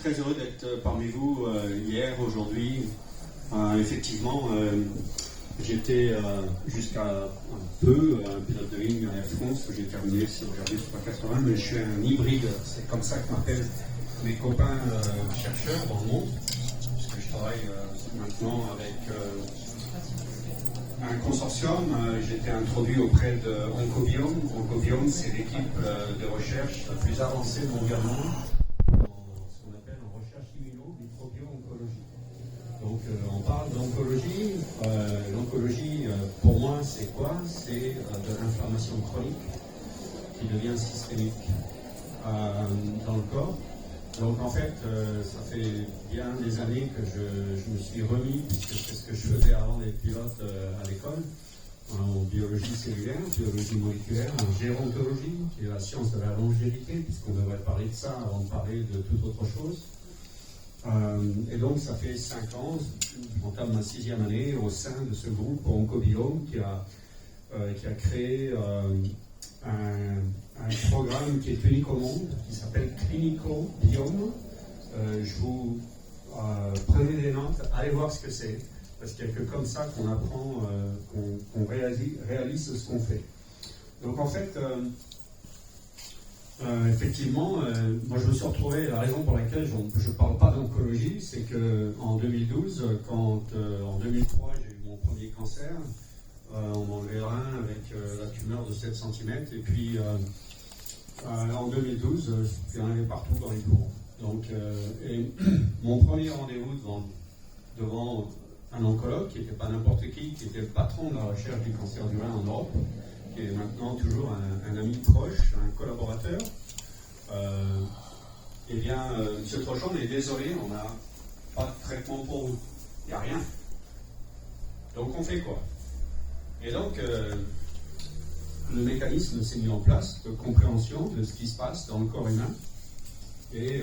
très heureux d'être parmi vous hier, aujourd'hui. Effectivement, j'étais jusqu'à un pilote de ligne à Air France, que j'ai terminé aujourd'hui sur 80, mais je suis un hybride, c'est comme ça que m'appellent mes copains chercheurs dans le monde, puisque je travaille maintenant avec un consortium. J'ai été introduit auprès de Oncobiome. Oncobiome, c'est l'équipe de recherche la plus avancée mondialement en ce qu'on appelle en recherche immuno-microbio-oncologie. Donc on parle d'oncologie. L'oncologie, pour moi, c'est quoi? C'est de l'inflammation chronique qui devient systémique dans le corps. Donc en fait, ça fait bien des années que je me suis remis, puisque c'est ce que je faisais avant d'être pilote à l'école, en biologie cellulaire, biologie moléculaire, en gérontologie, qui est la science de la longévité, puisqu'on devrait parler de ça avant de parler de toute autre chose. Et donc ça fait 5 ans, j'entame ma 6e année au sein de ce groupe Oncobiome qui a créé un programme qui est unique au monde, qui s'appelle Clinicobiome. Je vous prenez des notes, allez voir ce que c'est, parce qu'il n'y a que comme ça qu'on apprend, qu'on réalise ce qu'on fait. Donc en fait, effectivement, moi je me suis retrouvé, la raison pour laquelle je ne parle pas d'oncologie, c'est qu'en 2012, quand en 2003 j'ai eu mon premier cancer, on m'a enlevé le rein avec la tumeur de 7 cm, et puis en 2012, je suis arrivé partout dans les courants. Donc, et mon premier rendez-vous devant un oncologue, qui n'était pas n'importe qui était le patron de la recherche du cancer du rein en Europe, qui est maintenant toujours un ami proche, un collaborateur. Eh bien, M. Trochon, on est désolé, on n'a pas de traitement pour vous. Il n'y a rien. Donc on fait quoi? Et donc, le mécanisme s'est mis en place de compréhension de ce qui se passe dans le corps humain et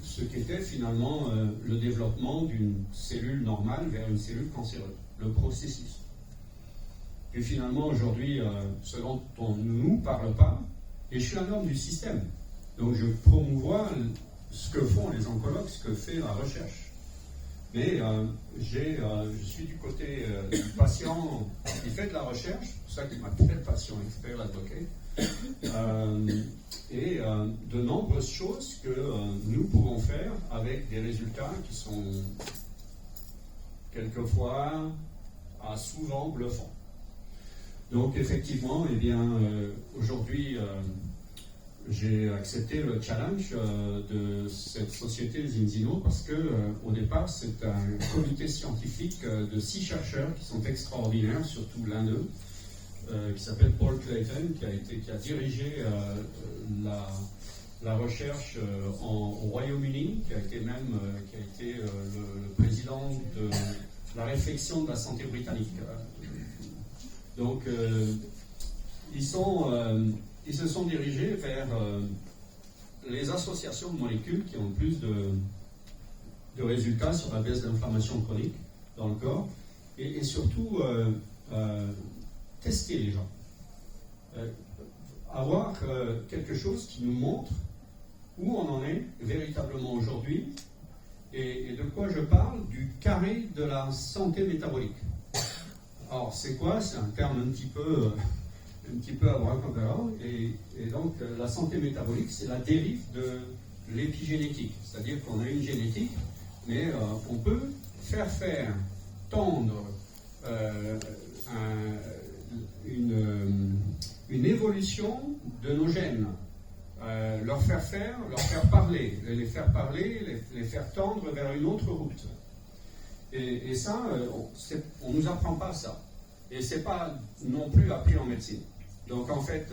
ce qu'était finalement le développement d'une cellule normale vers une cellule cancéreuse, le processus. Et finalement, aujourd'hui, ce dont on ne nous parle pas, et je suis un homme du système, donc je promouvois ce que font les oncologues, ce que fait la recherche. Mais je suis du côté du patient qui fait de la recherche, c'est pour ça qu'il m'appelle patient expert advocate, et de nombreuses choses que nous pouvons faire avec des résultats qui sont quelquefois, souvent bluffants. Donc effectivement, eh bien, aujourd'hui, j'ai accepté le challenge de cette société Zinzino parce que, au départ, c'est un comité scientifique de 6 chercheurs qui sont extraordinaires, surtout l'un d'eux, qui s'appelle Paul Clayton, qui a dirigé la recherche au Royaume-Uni, qui a été le président de la réflexion de la santé britannique. Donc, ils se sont dirigés vers les associations de molécules qui ont le plus de résultats sur la baisse d'inflammation chronique dans le corps et surtout tester les gens. Avoir quelque chose qui nous montre où on en est véritablement aujourd'hui et de quoi je parle, du carré de la santé métabolique. Alors c'est quoi? C'est un terme un petit peu abracadabra, et donc la santé métabolique, c'est la dérive de l'épigénétique, c'est-à-dire qu'on a une génétique, mais on peut faire tendre une évolution de nos gènes, leur faire parler, les faire tendre vers une autre route. Et ça, on ne nous apprend pas ça. Et ce n'est pas non plus appris en médecine. Donc en fait,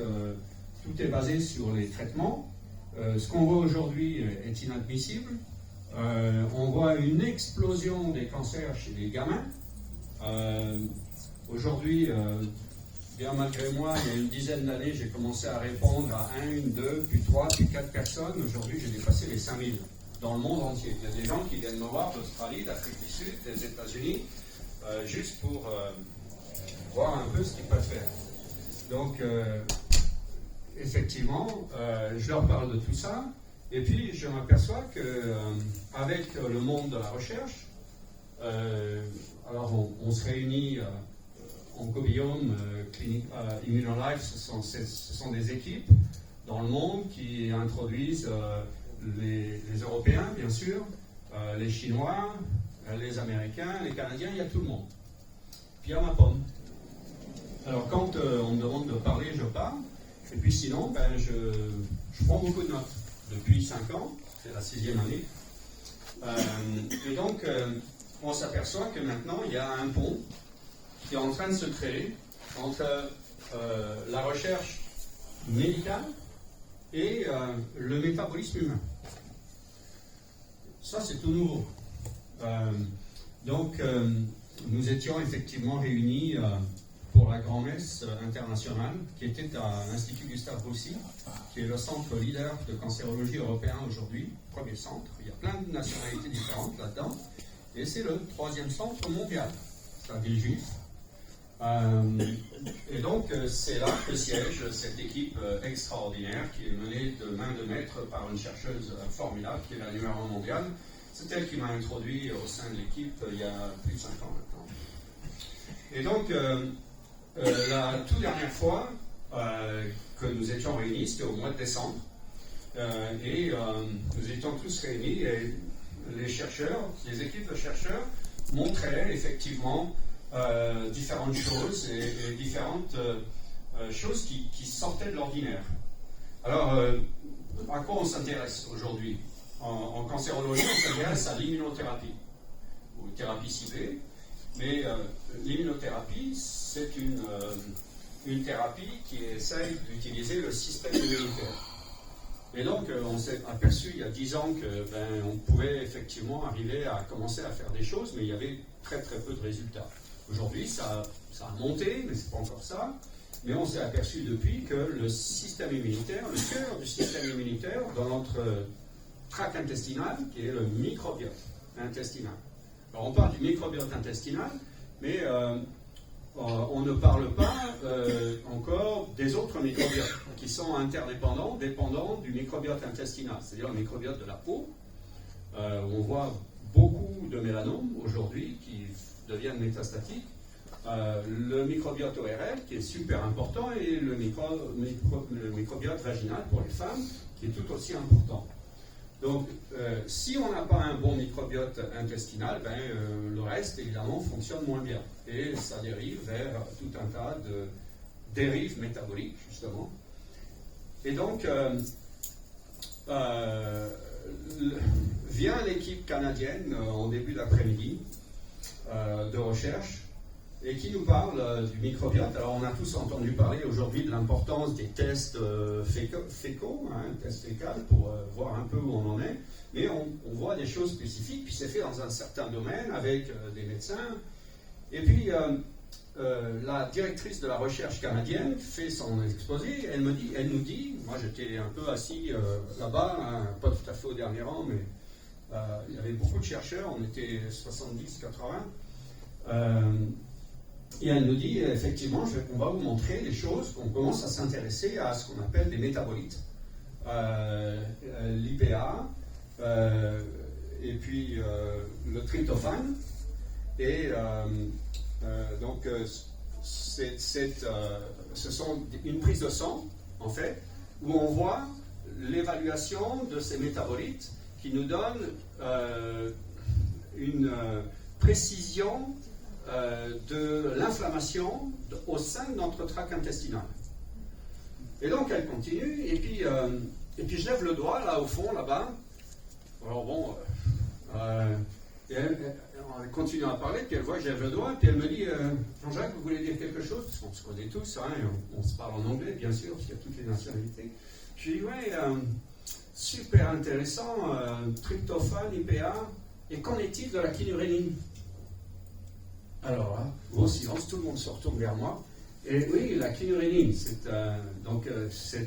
tout est basé sur les traitements. Ce qu'on voit aujourd'hui est inadmissible. On voit une explosion des cancers chez les gamins. Aujourd'hui, bien malgré moi, il y a une dizaine d'années, j'ai commencé à répondre à 1, 2, puis 3, puis 4 personnes. Aujourd'hui, j'ai dépassé les 5000 dans le monde entier. Il y a des gens qui viennent me voir d'Australie, d'Afrique du Sud, des États-Unis, juste pour voir un peu ce qu'ils peuvent faire. Donc, effectivement, je leur parle de tout ça, Et puis, je m'aperçois qu'avec le monde de la recherche, alors on se réunit en Cobiome, Immunolife, ce sont des équipes dans le monde qui introduisent les Européens, bien sûr, les Chinois, les Américains, les Canadiens, il y a tout le monde. Puis il y a ma pomme. Alors quand on me demande de parler, je parle. Et puis sinon, je prends beaucoup de notes. Depuis 5 ans, c'est la 6e année. Et donc, on s'aperçoit que maintenant, il y a un pont qui est en train de se créer entre la recherche médicale et le métabolisme humain. Ça, c'est tout nouveau. Donc, nous étions effectivement réunis pour la grand-messe internationale qui était à l'Institut Gustave Roussy, qui est le centre leader de cancérologie européen aujourd'hui, premier centre. Il y a plein de nationalités différentes là-dedans. Et c'est le 3e centre mondial. C'est la ville juive. Et donc, c'est là que siège cette équipe extraordinaire qui est menée de main de maître par une chercheuse formidable qui est la numéro 1 mondiale. C'est elle qui m'a introduit au sein de l'équipe il y a plus de 5 ans maintenant. Et donc, la toute dernière fois que nous étions réunis, c'était au mois de décembre, et nous étions tous réunis et les chercheurs, les équipes de chercheurs montraient effectivement différentes choses et différentes choses qui sortaient de l'ordinaire. Alors, à quoi on s'intéresse aujourd'hui? En cancérologie, on s'intéresse à l'immunothérapie, ou thérapie ciblée, mais l'immunothérapie, c'est une thérapie qui essaye d'utiliser le système immunitaire. Et donc, on s'est aperçu il y a 10 ans qu'on pouvait effectivement arriver à commencer à faire des choses, mais il y avait très très peu de résultats. Aujourd'hui, ça a monté, mais ce n'est pas encore ça. Mais on s'est aperçu depuis que le système immunitaire, le cœur du système immunitaire, dans notre tract intestinal, qui est le microbiote intestinal. Alors on parle du microbiote intestinal, mais on ne parle pas encore des autres microbiotes qui sont interdépendants, dépendants du microbiote intestinal, c'est-à-dire le microbiote de la peau. On voit beaucoup de mélanomes aujourd'hui qui deviennent métastatiques. Le microbiote ORL qui est super important et le microbiote vaginal pour les femmes qui est tout aussi important. Donc, si on n'a pas un bon microbiote intestinal, le reste, évidemment, fonctionne moins bien. Et ça dérive vers tout un tas de dérives métaboliques, justement. Et donc, vient l'équipe canadienne en début d'après-midi de recherche et qui nous parle du microbiote. Alors, on a tous entendu parler aujourd'hui de l'importance des tests fécaux, tests fécals, pour voir un peu où on en est. Mais on voit des choses spécifiques, puis c'est fait dans un certain domaine avec des médecins. Et puis, la directrice de la recherche canadienne fait son exposé. Elle nous dit, moi j'étais un peu assis là-bas, pas tout à fait au dernier rang, mais il y avait beaucoup de chercheurs, on était 70-80. Et elle nous dit, effectivement, on va vous montrer des choses, on commence à s'intéresser à ce qu'on appelle des métabolites. L'IPA, et puis le tryptophane, et donc ce sont une prise de sang, en fait, où on voit l'évaluation de ces métabolites qui nous donne une précision de l'inflammation au sein de notre tract intestinal. Et donc elle continue, et puis je lève le doigt là au fond, là-bas. Alors bon, et elle continue à parler, puis elle voit que je lève le doigt, puis elle me dit Jean-Jacques, vous voulez dire quelque chose? Parce qu'on se connaît tous, on se parle en anglais, bien sûr, parce qu'il y a toutes les nationalités. Je lui dis ouais, super intéressant, tryptophane, IPA, et qu'en est-il de la kynurénine? Alors, gros silence, tout le monde se retourne vers moi. Et oui, la kynurénine, c'est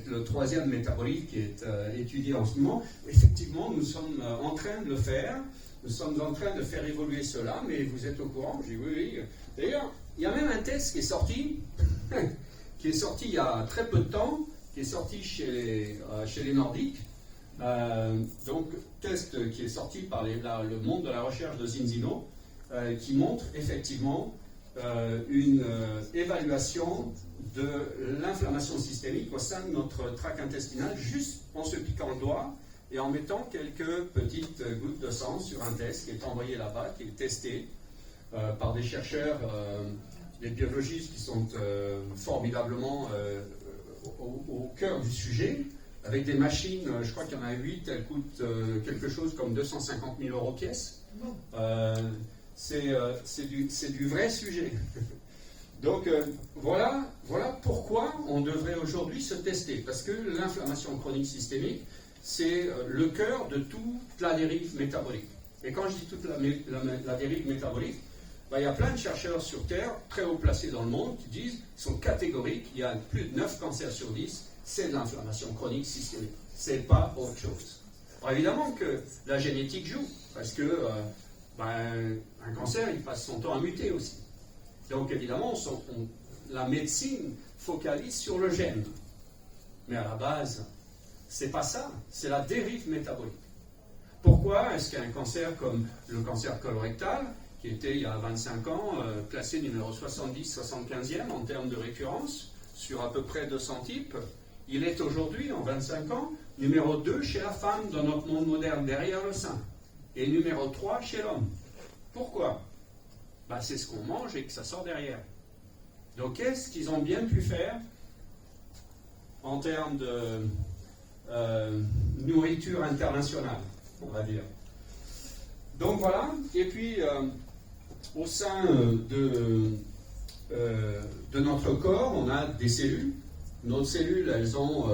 le 3e métabolite qui est étudié en ce moment. Effectivement, nous sommes en train de le faire. Nous sommes en train de faire évoluer cela, mais vous êtes au courant? J'ai dit oui. D'ailleurs, il y a même un test qui est sorti, il y a très peu de temps, qui est sorti chez les Nordiques, Donc, test qui est sorti par le monde de la recherche de Zinzino, qui montre effectivement une évaluation de l'inflammation systémique au sein de notre tract intestinal, juste en se piquant le doigt et en mettant quelques petites gouttes de sang sur un test qui est envoyé là-bas, qui est testé par des chercheurs, des biologistes qui sont formidablement au cœur du sujet, avec des machines, je crois qu'il y en a 8, elles coûtent quelque chose comme 250 000 € pièce. C'est du vrai sujet. Donc voilà pourquoi on devrait aujourd'hui se tester. Parce que l'inflammation chronique systémique, c'est le cœur de toute la dérive métabolique. Et quand je dis toute la dérive métabolique, il y a plein de chercheurs sur Terre, très haut placés dans le monde, qui disent, ils sont catégoriques, il y a plus de 9 cancers sur 10, c'est de l'inflammation chronique systémique. C'est pas autre chose. Alors évidemment que la génétique joue, parce que un cancer, il passe son temps à muter aussi. Donc évidemment, la médecine focalise sur le gène. Mais à la base, c'est pas ça, c'est la dérive métabolique. Pourquoi est-ce qu'un cancer comme le cancer colorectal, qui était il y a 25 ans classé numéro 70-75e en termes de récurrence, sur à peu près 200 types, il est aujourd'hui, en 25 ans, numéro 2 chez la femme dans notre monde moderne, derrière le sein, et numéro 3 chez l'homme. Pourquoi ? C'est ce qu'on mange et que ça sort derrière. Donc qu'est-ce qu'ils ont bien pu faire en termes de nourriture internationale, on va dire. Donc voilà, et puis au sein de notre corps, on a des cellules. Nos cellules, elles ont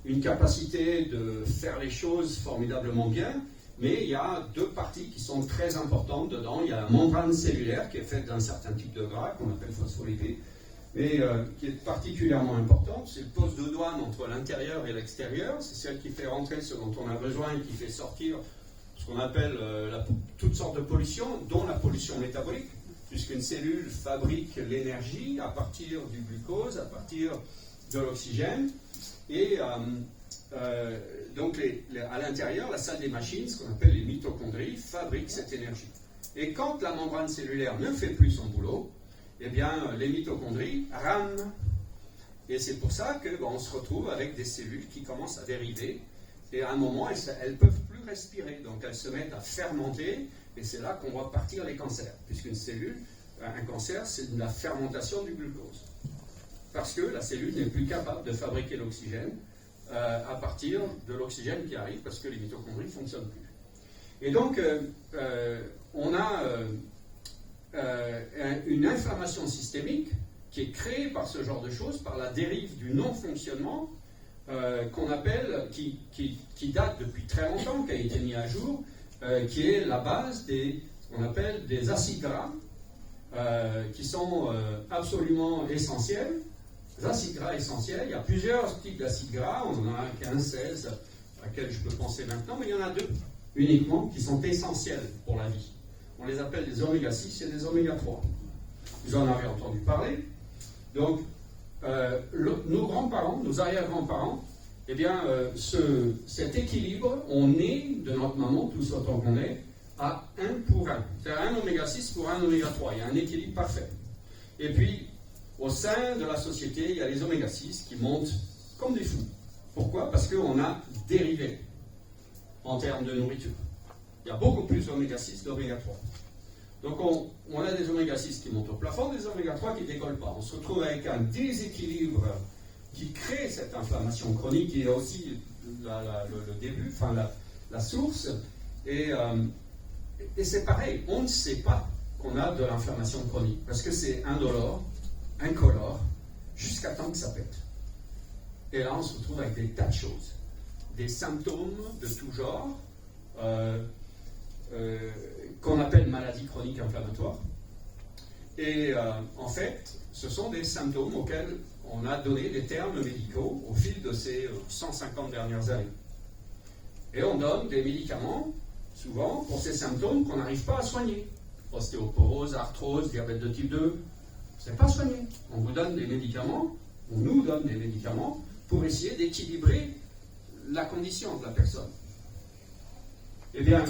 une capacité de faire les choses formidablement bien, mais il y a deux parties qui sont très importantes dedans. Il y a la membrane cellulaire qui est faite d'un certain type de gras qu'on appelle phospholipide, mais qui est particulièrement importante. C'est le poste de douane entre l'intérieur et l'extérieur. C'est celle qui fait rentrer ce dont on a besoin et qui fait sortir ce qu'on appelle toutes sortes de pollutions, dont la pollution métabolique, puisqu'une cellule fabrique l'énergie à partir du glucose, à partir de l'oxygène, et donc à l'intérieur, la salle des machines, ce qu'on appelle les mitochondries, fabrique cette énergie. Et quand la membrane cellulaire ne fait plus son boulot, eh bien les mitochondries rament. Et c'est pour ça qu'on se retrouve avec des cellules qui commencent à dériver, et à un moment, elles ne peuvent plus respirer, donc elles se mettent à fermenter, et c'est là qu'on voit partir les cancers, puisqu'une cellule, un cancer, c'est de la fermentation du glucose. Parce que la cellule n'est plus capable de fabriquer l'oxygène à partir de l'oxygène qui arrive, parce que les mitochondries ne fonctionnent plus. Et donc, on a une inflammation systémique qui est créée par ce genre de choses, par la dérive du non-fonctionnement, qu'on appelle, qui date depuis très longtemps, qui a été mis à jour, qui est la base qu'on appelle des acides gras, qui sont absolument essentiels. Les acides gras essentiels, il y a plusieurs types d'acides gras, on en a 15, 16, à laquelle je peux penser maintenant, mais il y en a deux uniquement qui sont essentiels pour la vie. On les appelle des oméga 6 et des oméga 3. Vous en avez entendu parler. Donc, nos grands-parents, nos arrière-grands-parents, eh bien, cet équilibre, on est, de notre maman, tous autant qu'on est, à 1 pour 1. C'est-à-dire un oméga 6 pour un oméga 3. Il y a un équilibre parfait. Et puis, au sein de la société, il y a les oméga 6 qui montent comme des fous. Pourquoi ? Parce qu'on a dérivé en termes de nourriture. Il y a beaucoup plus d'oméga 6 d'oméga 3. Donc on a des oméga 6 qui montent au plafond, des oméga 3 qui ne décollent pas. On se retrouve avec un déséquilibre qui crée cette inflammation chronique, qui est aussi le début, enfin la source. Et c'est pareil, on ne sait pas qu'on a de l'inflammation chronique, parce que c'est indolore, incolore, jusqu'à temps que ça pète. Et là, on se retrouve avec des tas de choses. Des symptômes de tout genre, qu'on appelle maladies chroniques inflammatoires. Et en fait, ce sont des symptômes auxquels on a donné des termes médicaux au fil de ces 150 dernières années. Et on donne des médicaments, souvent, pour ces symptômes qu'on n'arrive pas à soigner. Ostéoporose, arthrose, diabète de type 2, c'est pas soigné. On vous donne des médicaments, on nous donne des médicaments pour essayer d'équilibrer la condition de la personne. Eh bien,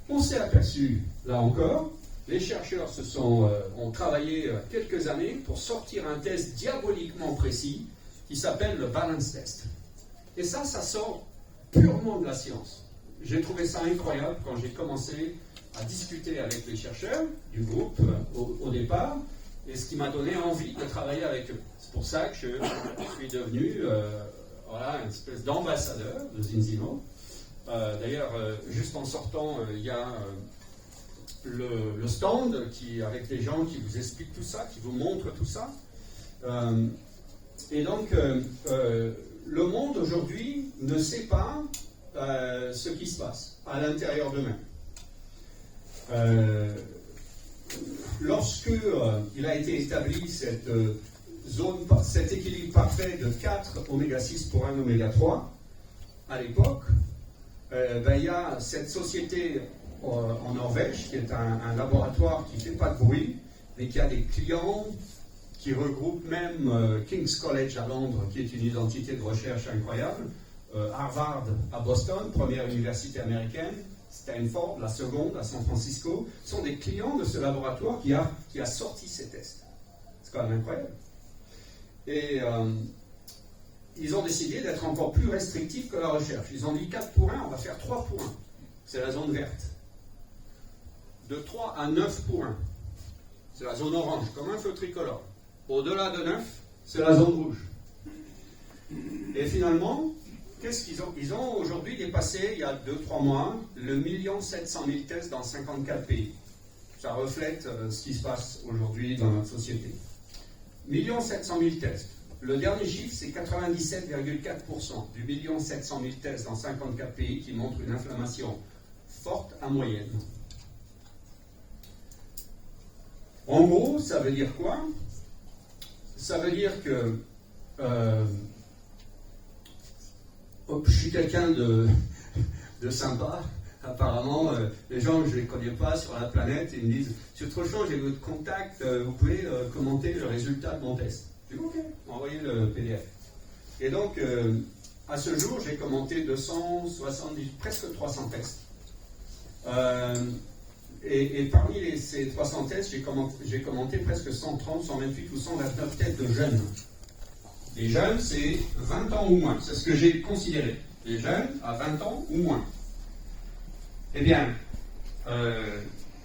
on s'est aperçu, là encore, les chercheurs ont travaillé quelques années pour sortir un test diaboliquement précis qui s'appelle le balance test. Et ça sort purement de la science. J'ai trouvé ça incroyable quand j'ai commencé à discuter avec les chercheurs du groupe au départ, et ce qui m'a donné envie de travailler avec eux. C'est pour ça que je suis devenu une espèce d'ambassadeur de Zinzino. D'ailleurs, juste en sortant, il y a le stand avec des gens qui vous expliquent tout ça, qui vous montrent tout ça. Et donc, le monde aujourd'hui ne sait pas ce qui se passe à l'intérieur d'eux-mêmes. Lorsque il a été établi cet équilibre parfait de 4 oméga-6 pour 1 oméga-3, à l'époque, il y a cette société en Norvège qui est un laboratoire qui ne fait pas de bruit, mais qui a des clients qui regroupent même King's College à Londres, qui est une identité de recherche incroyable, Harvard à Boston, première université américaine, Stanford, la seconde à San Francisco, sont des clients de ce laboratoire qui a sorti ces tests. C'est quand même incroyable. Et ils ont décidé d'être encore plus restrictifs que la recherche. Ils ont dit 4 pour 1, on va faire 3 pour 1. C'est la zone verte. De 3 à 9 pour 1. C'est la zone orange, comme un feu tricolore. Au-delà de 9, c'est la zone rouge. Et finalement, qu'est-ce qu'ils ont? Ils ont aujourd'hui dépassé, il y a 2-3 mois, le 1 700 000 tests dans 54 pays. Ça reflète ce qui se passe aujourd'hui dans notre société. 1 700 000 tests. Le dernier chiffre, c'est 97,4% du 1 700 000 tests dans 54 pays qui montrent une inflammation forte à moyenne. En gros, ça veut dire quoi? Ça veut dire que je suis quelqu'un de sympa. Apparemment, les gens, je ne les connais pas sur la planète, ils me disent « Sur Trochon, j'ai votre contact, vous pouvez commenter le résultat de mon test. » Je dis « Ok, envoyez le PDF. » Et donc, à ce jour, j'ai commenté 270, presque 300 tests. Et parmi ces 300 tests, j'ai commenté presque 130, 128 ou 129 tests de jeunes. Les jeunes, c'est 20 ans ou moins. C'est ce que j'ai considéré. Les jeunes à 20 ans ou moins. Eh bien,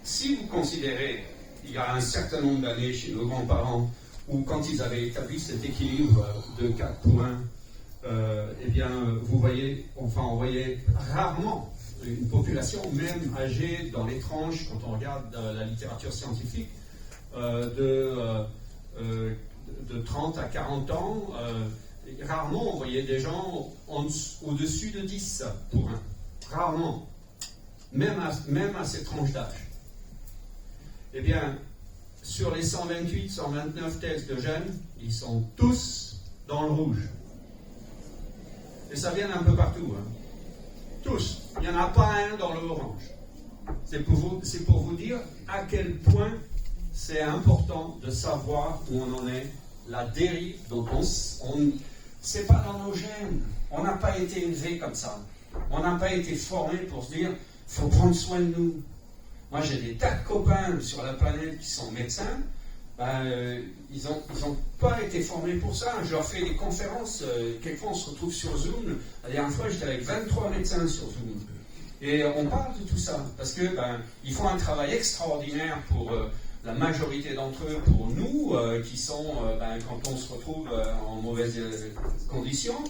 si vous considérez, il y a un certain nombre d'années chez nos grands-parents, où quand ils avaient établi cet équilibre de 4 pour 1, eh bien, on voyait rarement une population, même âgée dans les tranches, quand on regarde la littérature scientifique, de 30 à 40 ans, rarement on voyait des gens au-dessus de 10 pour 1. Rarement. Même à ces tranches d'âge. Eh bien, sur les 128, 129 tests de jeunes, ils sont tous dans le rouge. Et ça vient un peu partout. Hein. Tous. Il n'y en a pas un dans le orange. C'est pour vous dire à quel point c'est important de savoir où on en est, la dérive dont c'est pas dans nos gènes. On n'a pas été élevé comme ça. On n'a pas été formé pour se dire il faut prendre soin de nous. Moi, j'ai des tas de copains sur la planète qui sont médecins. Ils n'ont pas été formés pour ça. Je leur fais des conférences. Quelquefois, on se retrouve sur Zoom. La dernière fois, j'étais avec 23 médecins sur Zoom. Et on parle de tout ça. Parce que ils font un travail extraordinaire pour la majorité d'entre eux, pour nous, qui sont, quand on se retrouve en mauvaises conditions.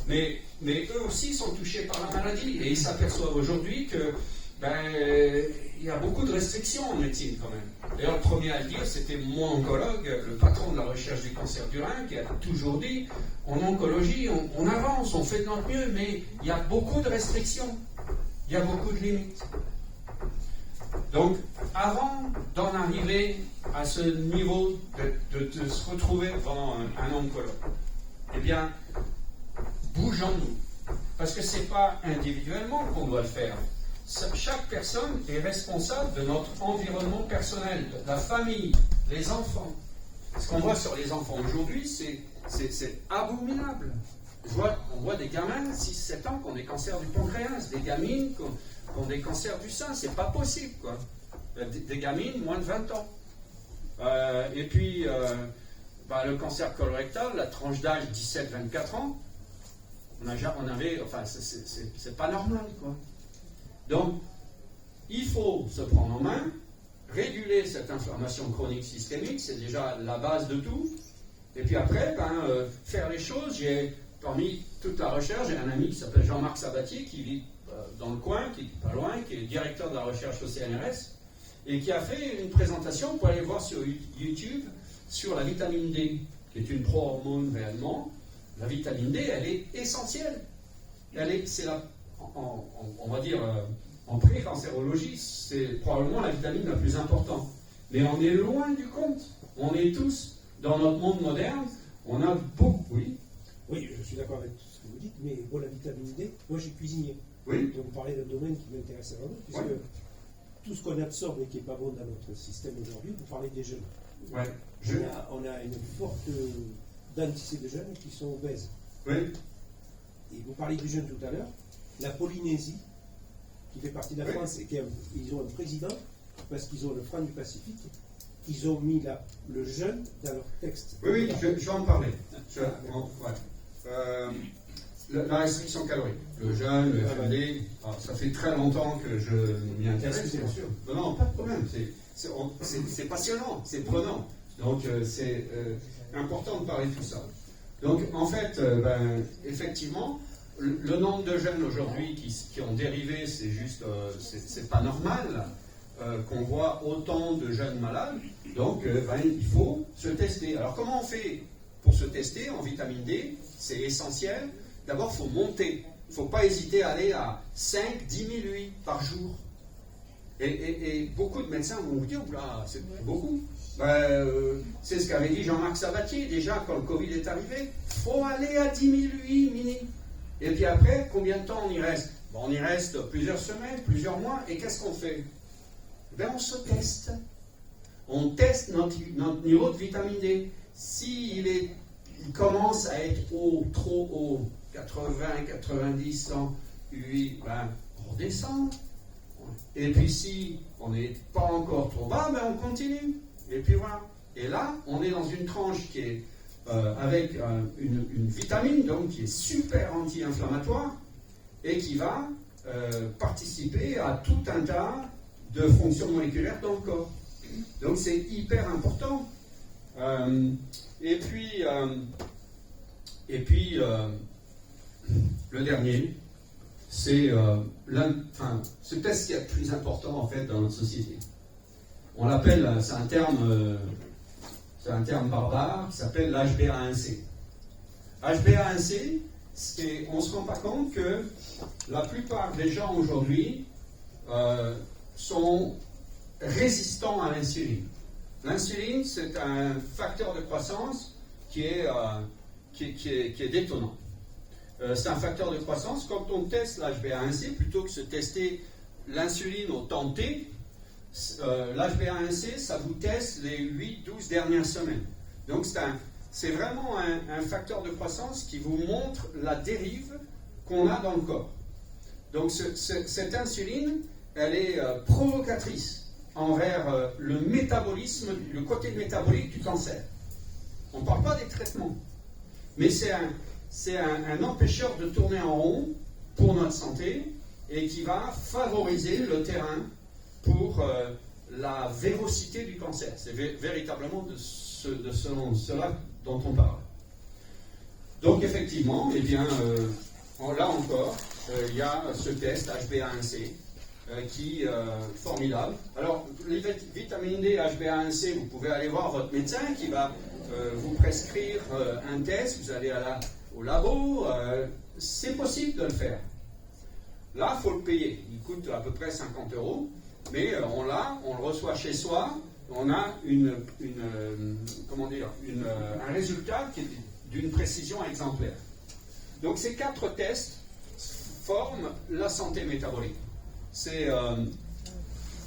Mais eux aussi sont touchés par la maladie et ils s'aperçoivent aujourd'hui que il y a beaucoup de restrictions en médecine quand même. D'ailleurs, le premier à le dire, c'était mon oncologue, le patron de la recherche du cancer du rein, qui a toujours dit en oncologie, on avance, on fait de notre mieux, mais il y a beaucoup de restrictions, il y a beaucoup de limites. Donc, avant d'en arriver à ce niveau de se retrouver devant un oncologue, eh bien, bougeons-nous. Parce que ce n'est pas individuellement qu'on doit le faire. Chaque personne est responsable de notre environnement personnel, de la famille, les enfants. Ce qu'on voit sur les enfants aujourd'hui, c'est abominable. On voit des gamins, 6-7 ans, qui ont des cancers du pancréas, des gamines ont des cancers du sein, c'est pas possible, quoi. Des gamines, moins de 20 ans. Et puis, le cancer colorectal, la tranche d'âge 17-24 ans, c'est pas normal, quoi. Donc, il faut se prendre en main, réguler cette inflammation chronique systémique, c'est déjà la base de tout. Et puis après, faire les choses. Parmi toute la recherche, j'ai un ami qui s'appelle Jean-Marc Sabatier, qui vit dans le coin, qui est pas loin, qui est directeur de la recherche au CNRS, et qui a fait une présentation, vous pouvez aller voir sur YouTube, sur la vitamine D, qui est une pro-hormone réellement. La vitamine D, elle est essentielle. On va dire, en pré-cancérologie, c'est probablement la vitamine la plus importante. Mais on est loin du compte. On est tous, dans notre monde moderne, on a beaucoup... Oui. Oui, je suis d'accord avec tout ce que vous dites, mais la vitamine D, moi je suis cuisinier. Oui. Donc vous parlez d'un domaine qui m'intéresse vraiment, puisque tout ce qu'on absorbe et qui n'est pas bon dans notre système aujourd'hui, vous parlez des jeunes. Ouais. On a une forte densité de jeunes qui sont obèses. Oui. Et vous parliez des jeunes tout à l'heure, la Polynésie, qui fait partie de la France, et ils ont un président, parce qu'ils ont le franc du Pacifique, ils ont mis le jeûne dans leur texte. Oui, je vais en parler. La restriction calorique, le jeûne, le FMD, ça fait très longtemps que je m'y intéresse, bien sûr. Non, pas de problème, c'est passionnant, c'est prenant. Donc c'est important de parler de tout ça. Donc en fait, effectivement, le nombre de jeunes aujourd'hui qui ont dérivé, c'est juste, c'est pas normal qu'on voit autant de jeunes malades. Donc il faut se tester. Alors comment on fait pour se tester en vitamine D? C'est essentiel. D'abord, il faut monter. Il ne faut pas hésiter à aller à 5, 10 000 UI par jour. Et beaucoup de médecins vont vous dire, c'est beaucoup. C'est ce qu'avait dit Jean-Marc Sabatier, déjà, quand le Covid est arrivé. Il faut aller à 10 000 UI mini. Et puis après, combien de temps on y reste? On y reste plusieurs semaines, plusieurs mois. Et qu'est-ce qu'on fait? On se teste. On teste notre niveau de vitamine D. S'il commence à être trop haut, 80, 90, 100, 8, on redescend. Et puis si on n'est pas encore trop bas, on continue. Et puis voilà. Et là, on est dans une tranche qui est avec une vitamine, donc qui est super anti-inflammatoire, et qui va participer à tout un tas de fonctions moléculaires dans le corps. Donc c'est hyper important. Et puis le dernier, c'est peut-être ce qui est le plus important en fait dans notre société. On l'appelle, c'est un terme barbare qui s'appelle l'HbA1c. HbA1c, on ne se rend pas compte que la plupart des gens aujourd'hui sont résistants à l'insuline. L'insuline, c'est un facteur de croissance qui est détonnant. C'est un facteur de croissance. Quand on teste l'HbA1c, plutôt que de se tester l'insuline au temps T, l'HbA1c, ça vous teste les 8-12 dernières semaines. Donc c'est vraiment un facteur de croissance qui vous montre la dérive qu'on a dans le corps. Donc cette insuline, elle est provocatrice envers le métabolisme, le côté métabolique du cancer. On ne parle pas des traitements, mais c'est un empêcheur de tourner en rond pour notre santé et qui va favoriser le terrain pour la vérocité du cancer. C'est véritablement de cela dont on parle. Donc effectivement, là encore, il y a ce test HbA1c qui est formidable. Alors, les vitamines D, HbA1c, vous pouvez aller voir votre médecin qui va vous prescrire un test. Vous allez au labo, c'est possible de le faire. Là, il faut le payer. Il coûte à peu près 50 €, mais on le reçoit chez soi. On a un résultat qui est d'une précision exemplaire. Donc ces 4 tests forment la santé métabolique. C'est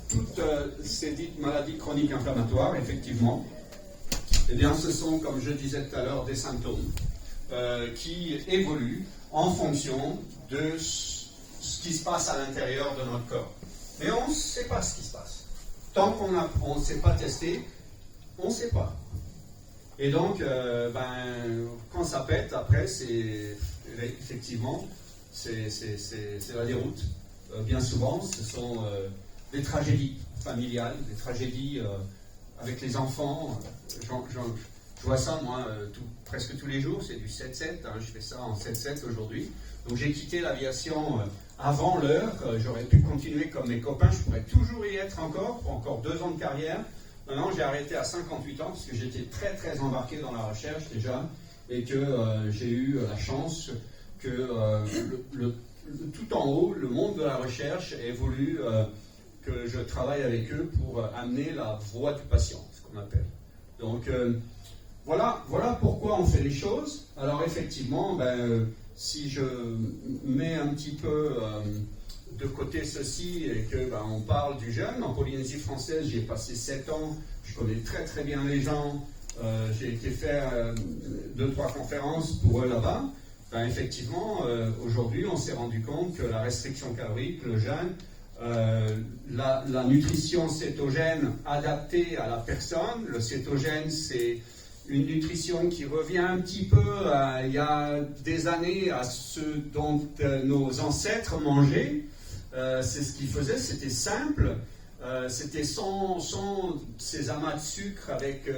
toutes ces dites maladies chroniques inflammatoires, effectivement. Eh bien, ce sont, comme je disais tout à l'heure, des symptômes qui évoluent en fonction de ce qui se passe à l'intérieur de notre corps. Mais on ne sait pas ce qui se passe. Tant qu'on ne s'est pas testé, on ne sait pas. Et donc, quand ça pète, après, effectivement, c'est la déroute. Bien souvent, ce sont des tragédies familiales, des tragédies avec les enfants. Je vois ça, moi, presque tous les jours, c'est du 7-7, hein, je fais ça en 7-7 aujourd'hui. Donc j'ai quitté l'aviation avant l'heure, j'aurais pu continuer comme mes copains, je pourrais toujours y être encore, pour encore 2 ans de carrière. Maintenant, j'ai arrêté à 58 ans, parce que j'étais très très embarqué dans la recherche déjà, et que j'ai eu la chance que tout en haut, le monde de la recherche ait voulu que je travaille avec eux pour amener la voix du patient, ce qu'on appelle. Donc voilà pourquoi on fait les choses. Alors effectivement, si je mets un petit peu de côté ceci et que on parle du jeûne, en Polynésie française, j'ai passé 7 ans, je connais très très bien les gens, j'ai été faire 2-3 conférences pour eux là-bas. Effectivement, aujourd'hui, on s'est rendu compte que la restriction calorique, le jeûne, la nutrition cétogène adaptée à la personne, le cétogène, c'est une nutrition qui revient un petit peu il y a des années à ce dont nos ancêtres mangeaient. C'est ce qu'ils faisaient, c'était simple, c'était sans ces amas de sucre avec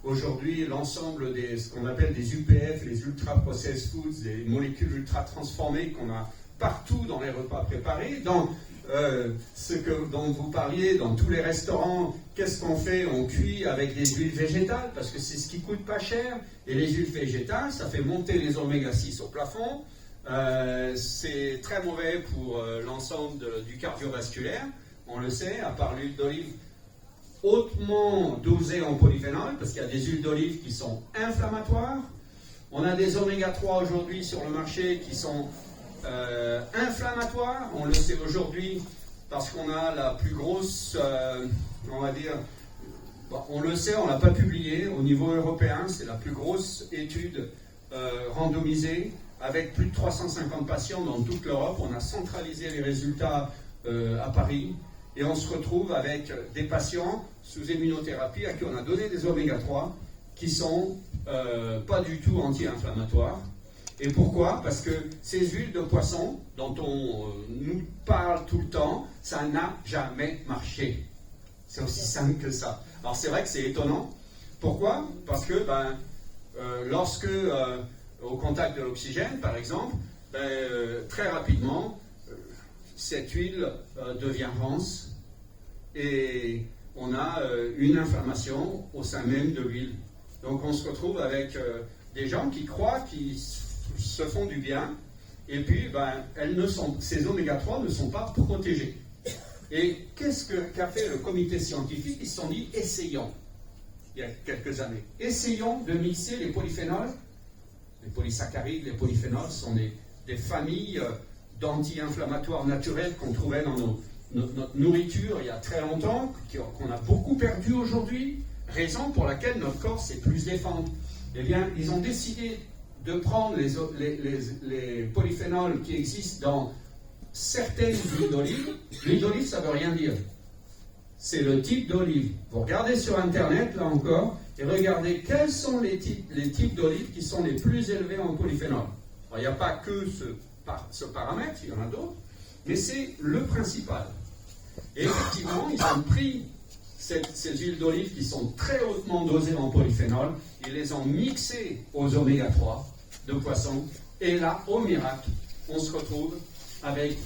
aujourd'hui l'ensemble ce qu'on appelle des UPF, les ultra processed foods, des molécules ultra transformées qu'on a partout dans les repas préparés. Donc, dont vous parliez dans tous les restaurants, qu'est-ce qu'on fait? On cuit avec des huiles végétales parce que c'est ce qui coûte pas cher, et les huiles végétales, ça fait monter les oméga 6 au plafond. C'est très mauvais pour l'ensemble du cardiovasculaire, on le sait, à part l'huile d'olive hautement dosée en polyphénol, parce qu'il y a des huiles d'olive qui sont inflammatoires. On a des oméga 3 aujourd'hui sur le marché qui sont inflammatoires, on le sait aujourd'hui parce qu'on a la plus grosse, on va dire, on le sait, on ne l'a pas publié au niveau européen, c'est la plus grosse étude randomisée avec plus de 350 patients dans toute l'Europe. On a centralisé les résultats à Paris et on se retrouve avec des patients sous immunothérapie à qui on a donné des oméga 3 qui sont pas du tout anti-inflammatoires. Et pourquoi? Parce que ces huiles de poisson dont on nous parle tout le temps, ça n'a jamais marché. C'est aussi simple que ça. Alors c'est vrai que c'est étonnant. Pourquoi? Parce que lorsque, au contact de l'oxygène, par exemple, très rapidement, cette huile devient rance et on a une inflammation au sein même de l'huile. Donc on se retrouve avec des gens qui croient qu'ils se font du bien, et puis ces oméga 3 ne sont pas protégés. Et qu'a fait le comité scientifique? Ils se sont dit, essayons, il y a quelques années, essayons de mixer les polyphénols. Les polysaccharides, les polyphénols sont des familles d'anti-inflammatoires naturels qu'on trouvait dans notre nourriture il y a très longtemps, qu'on a beaucoup perdu aujourd'hui, raison pour laquelle notre corps sait plus défendre. Eh bien, ils ont décidé de prendre les polyphénols qui existent dans certaines huiles d'olive. L'huile d'olive, ça ne veut rien dire. C'est le type d'olive. Vous regardez sur Internet, là encore, et regardez quels sont les types d'olives qui sont les plus élevés en polyphénol. Alors, il n'y a pas que ce paramètre, il y en a d'autres, mais c'est le principal. Et effectivement, ils ont pris ces huiles d'olive qui sont très hautement dosées en polyphénol, ils les ont mixées aux oméga 3 de poisson, et là, au miracle, on se retrouve avec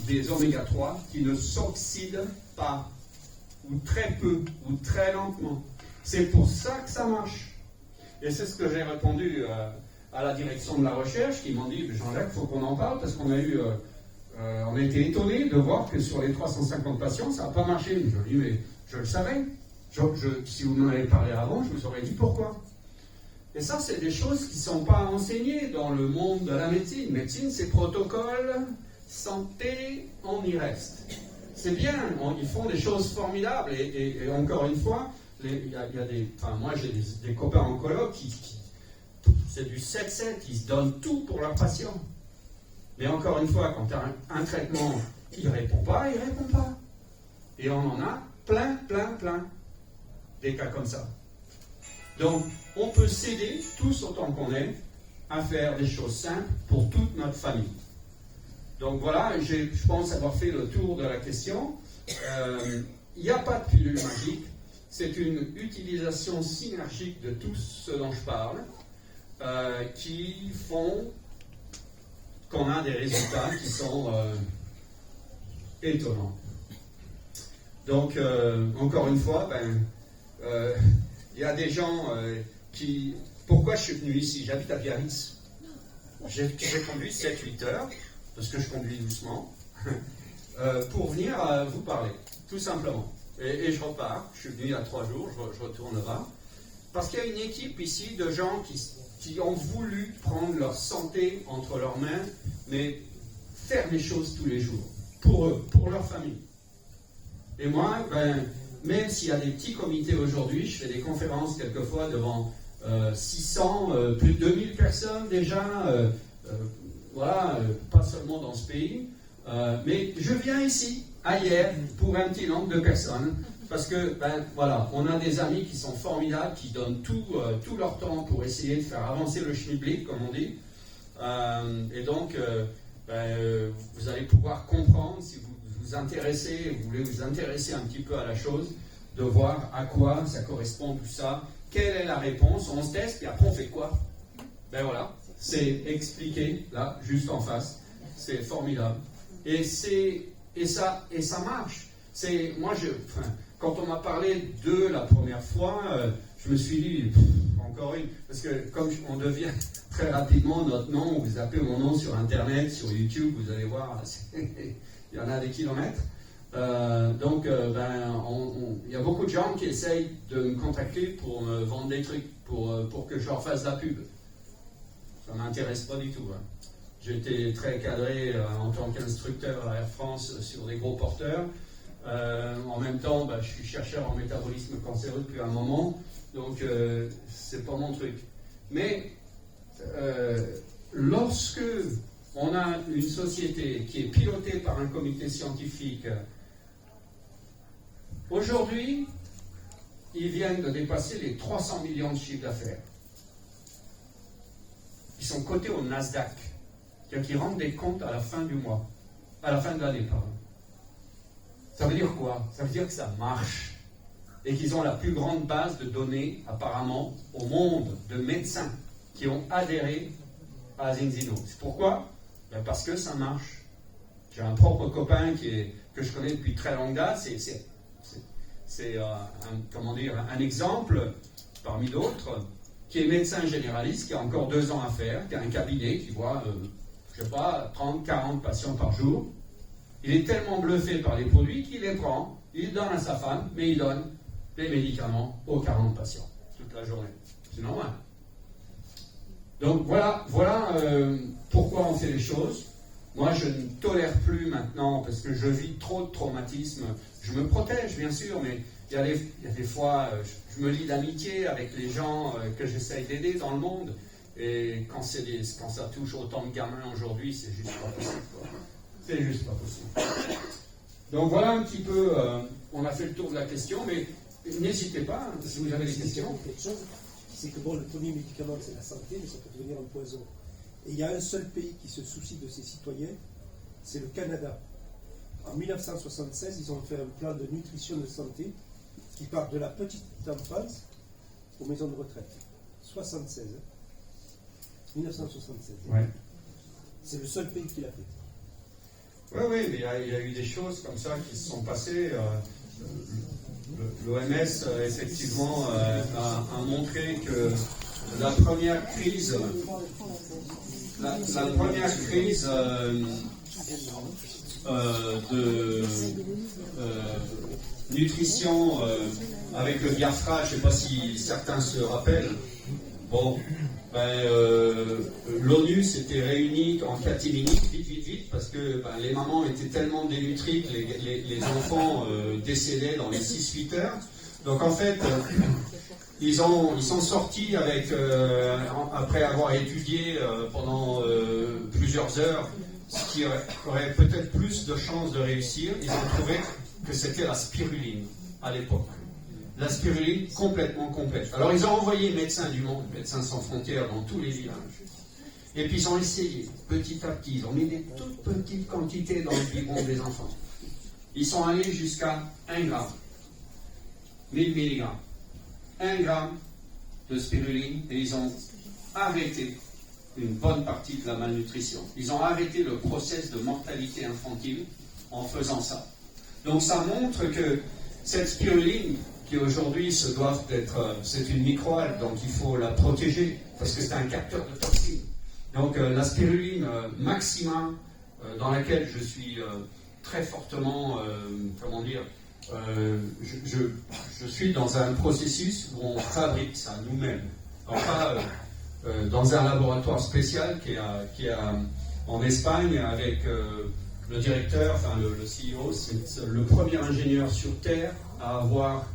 des oméga 3 qui ne s'oxydent pas, ou très peu, ou très lentement. C'est pour ça que ça marche. Et c'est ce que j'ai répondu à la direction de la recherche, qui m'ont dit, Jean-Jacques, il faut qu'on en parle, parce qu'on a eu... on a été étonnés de voir que sur les 350 patients, ça n'a pas marché. Je lui ai dit, mais je le savais. Si vous m'en avez parlé avant, je vous aurais dit pourquoi. Et ça, c'est des choses qui ne sont pas enseignées dans le monde de la médecine. Médecine, c'est protocole, santé, on y reste. C'est bien, ils font des choses formidables. Et encore une fois, moi j'ai des copains oncologues qui c'est du 7-7, ils se donnent tout pour leurs patients. Mais encore une fois, quand tu as un traitement qui ne répond pas, il ne répond pas. Et on en a plein, des cas comme ça. Donc, on peut s'aider, tous autant qu'on est, à faire des choses simples pour toute notre famille. Donc voilà, je pense avoir fait le tour de la question. Il n'y a pas de pilule magique, c'est une utilisation synergique de tout ce dont je parle, qui font qu'on a des résultats qui sont étonnants. Donc, encore une fois, il y a des gens qui... Pourquoi je suis venu ici? J'habite à Biarritz. J'ai conduit 7-8 heures, parce que je conduis doucement, pour venir vous parler, tout simplement. Et je repars. Je suis venu il y a 3 jours, je retourne là. Parce qu'il y a une équipe ici de gens qui ont voulu prendre leur santé entre leurs mains, mais faire des choses tous les jours, pour eux, pour leur famille. Et moi, même s'il y a des petits comités aujourd'hui, je fais des conférences quelquefois devant 600, plus de 2000 personnes déjà, voilà, pas seulement dans ce pays, mais je viens ici, ailleurs, pour un petit nombre de personnes, parce que, voilà, on a des amis qui sont formidables, qui donnent tout leur temps pour essayer de faire avancer le schmilblick, comme on dit, et donc, vous allez pouvoir comprendre, si vous vous intéressez, vous voulez vous intéresser un petit peu à la chose, de voir à quoi ça correspond tout ça, quelle est la réponse, on se teste, puis après on fait quoi? Voilà, c'est expliqué, là, juste en face, c'est formidable. Et ça marche. Quand on m'a parlé de la première fois, je me suis dit, encore une, parce que comme on devient très rapidement notre nom, vous appelez mon nom sur Internet, sur YouTube, vous allez voir, il y en a des kilomètres. Donc, il y a beaucoup de gens qui essayent de me contacter pour me vendre des trucs, pour que je leur fasse la pub. Ça ne m'intéresse pas du tout. J'étais très cadré en tant qu'instructeur à Air France sur des gros porteurs. En même temps, je suis chercheur en métabolisme cancéreux depuis un moment, donc c'est pas mon truc. Mais lorsque on a une société qui est pilotée par un comité scientifique, aujourd'hui, ils viennent de dépasser les 300 millions de chiffres d'affaires. Ils sont cotés au Nasdaq, c'est-à-dire qu'ils rendent des comptes à la fin du mois, à la fin de l'année, pardon. Ça veut dire quoi? Ça veut dire que ça marche et qu'ils ont la plus grande base de données, apparemment, au monde de médecins qui ont adhéré à Zinzino. C'est pourquoi? Parce que ça marche. J'ai un propre copain que je connais depuis très longue date. C'est un exemple parmi d'autres, qui est médecin généraliste, qui a encore 2 ans à faire, qui a un cabinet qui voit, 30, 40 patients par jour. Il est tellement bluffé par les produits qu'il les prend, il donne à sa femme, mais il donne les médicaments aux 40 patients toute la journée. C'est normal. Donc voilà pourquoi on fait les choses. Moi, je ne tolère plus maintenant, parce que je vis trop de traumatismes. Je me protège, bien sûr, mais il y a des fois, je me lie d'amitié avec les gens que j'essaye d'aider dans le monde. Et quand ça touche autant de gamins aujourd'hui, c'est juste pas possible, quoi. C'est juste pas possible. Donc voilà un petit peu, on a fait le tour de la question, mais n'hésitez pas, si vous avez des questions. Quelque chose, c'est que le premier médicament, c'est la santé, mais ça peut devenir un poison. Et il y a un seul pays qui se soucie de ses citoyens, c'est le Canada. En 1976, ils ont fait un plan de nutrition de santé qui part de la petite enfance aux maisons de retraite. 76. 1976. Ouais. C'est le seul pays qui l'a fait. Oui, mais il y a eu des choses comme ça qui se sont passées. L'OMS, effectivement, a montré que la première crise de nutrition avec le Biafra, je ne sais pas si certains se rappellent. Bon, l'ONU s'était réunie en catimini, vite, parce que les mamans étaient tellement dénutries que les enfants décédaient dans les 6-8 heures. Donc en fait, ils sont sortis avec, après avoir étudié pendant plusieurs heures ce qui aurait peut-être plus de chances de réussir, ils ont trouvé que c'était la spiruline à l'époque. La spiruline complètement complète. Alors ils ont envoyé Médecins du Monde, Médecins sans frontières dans tous les villages. Et puis ils ont essayé, petit à petit, ils ont mis des toutes petites quantités dans le biberon des enfants. Ils sont allés jusqu'à 1 gramme, 1000 mg. 1 gramme de spiruline et ils ont arrêté une bonne partie de la malnutrition. Ils ont arrêté le process de mortalité infantile en faisant ça. Donc ça montre que cette spiruline, qui aujourd'hui se doit d'être, c'est une microalgue, donc il faut la protéger, parce que c'est un capteur de toxines. Donc la spiruline maxima, dans laquelle je suis très fortement, je suis dans un processus où on fabrique ça nous-mêmes. Alors pas dans un laboratoire spécial qui est en Espagne avec le directeur, enfin le CEO, c'est le premier ingénieur sur Terre à avoir